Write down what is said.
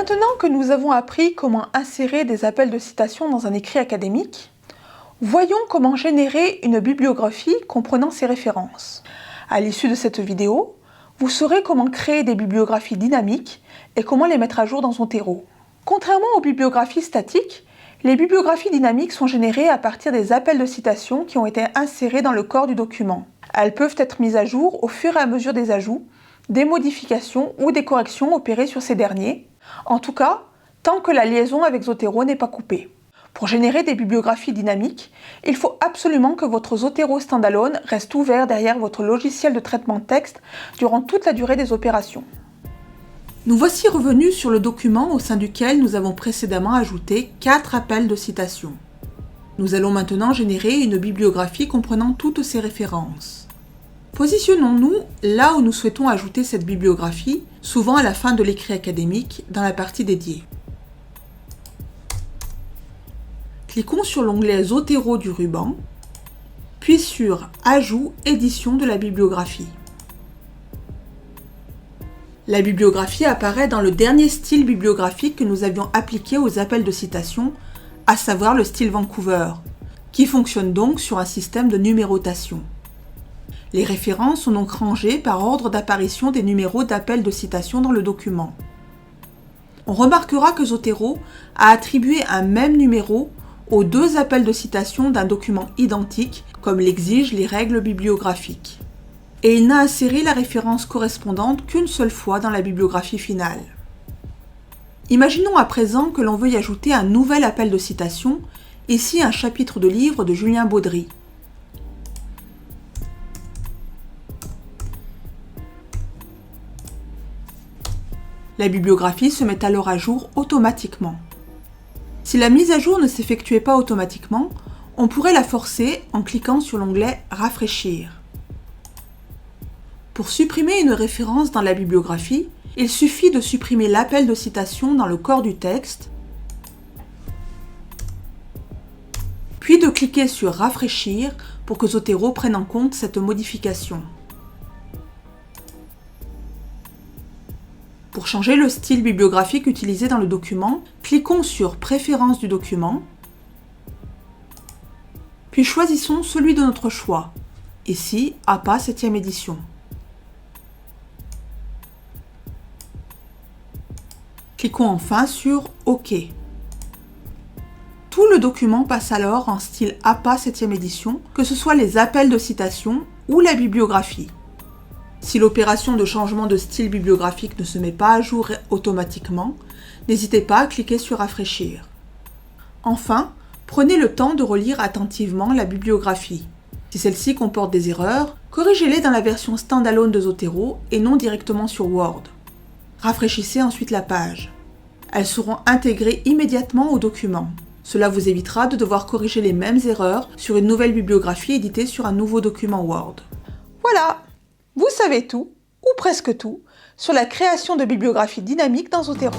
Maintenant que nous avons appris comment insérer des appels de citation dans un écrit académique, voyons comment générer une bibliographie comprenant ces références. À l'issue de cette vidéo, vous saurez comment créer des bibliographies dynamiques et comment les mettre à jour dans Zotero. Contrairement aux bibliographies statiques, les bibliographies dynamiques sont générées à partir des appels de citation qui ont été insérés dans le corps du document. Elles peuvent être mises à jour au fur et à mesure des ajouts, des modifications ou des corrections opérées sur ces derniers, en tout cas, tant que la liaison avec Zotero n'est pas coupée. Pour générer des bibliographies dynamiques, il faut absolument que votre Zotero standalone reste ouvert derrière votre logiciel de traitement de texte durant toute la durée des opérations. Nous voici revenus sur le document au sein duquel nous avons précédemment ajouté 4 appels de citation. Nous allons maintenant générer une bibliographie comprenant toutes ces références. Positionnons-nous là où nous souhaitons ajouter cette bibliographie, souvent à la fin de l'écrit académique, dans la partie dédiée. Cliquons sur l'onglet Zotero du ruban, puis sur Ajout, édition de la bibliographie. La bibliographie apparaît dans le dernier style bibliographique que nous avions appliqué aux appels de citation, à savoir le style Vancouver, qui fonctionne donc sur un système de numérotation. Les références sont donc rangées par ordre d'apparition des numéros d'appels de citation dans le document. On remarquera que Zotero a attribué un même numéro aux 2 appels de citation d'un document identique, comme l'exigent les règles bibliographiques. Et il n'a inséré la référence correspondante qu'une seule fois dans la bibliographie finale. Imaginons à présent que l'on veuille ajouter un nouvel appel de citation, ici un chapitre de livre de Julien Baudry. La bibliographie se met alors à jour automatiquement. Si la mise à jour ne s'effectuait pas automatiquement, on pourrait la forcer en cliquant sur l'onglet « Rafraîchir ». Pour supprimer une référence dans la bibliographie, il suffit de supprimer l'appel de citation dans le corps du texte, puis de cliquer sur « Rafraîchir » pour que Zotero prenne en compte cette modification. Pour changer le style bibliographique utilisé dans le document, cliquons sur Préférences du document, puis choisissons celui de notre choix, ici APA 7e édition. Cliquons enfin sur OK. Tout le document passe alors en style APA 7e édition, que ce soit les appels de citation ou la bibliographie. Si l'opération de changement de style bibliographique ne se met pas à jour automatiquement, n'hésitez pas à cliquer sur Rafraîchir. Enfin, prenez le temps de relire attentivement la bibliographie. Si celle-ci comporte des erreurs, corrigez-les dans la version standalone de Zotero et non directement sur Word. Rafraîchissez ensuite la page. Elles seront intégrées immédiatement au document. Cela vous évitera de devoir corriger les mêmes erreurs sur une nouvelle bibliographie éditée sur un nouveau document Word. Voilà! Vous savez tout, ou presque tout, sur la création de bibliographies dynamiques dans Zotero.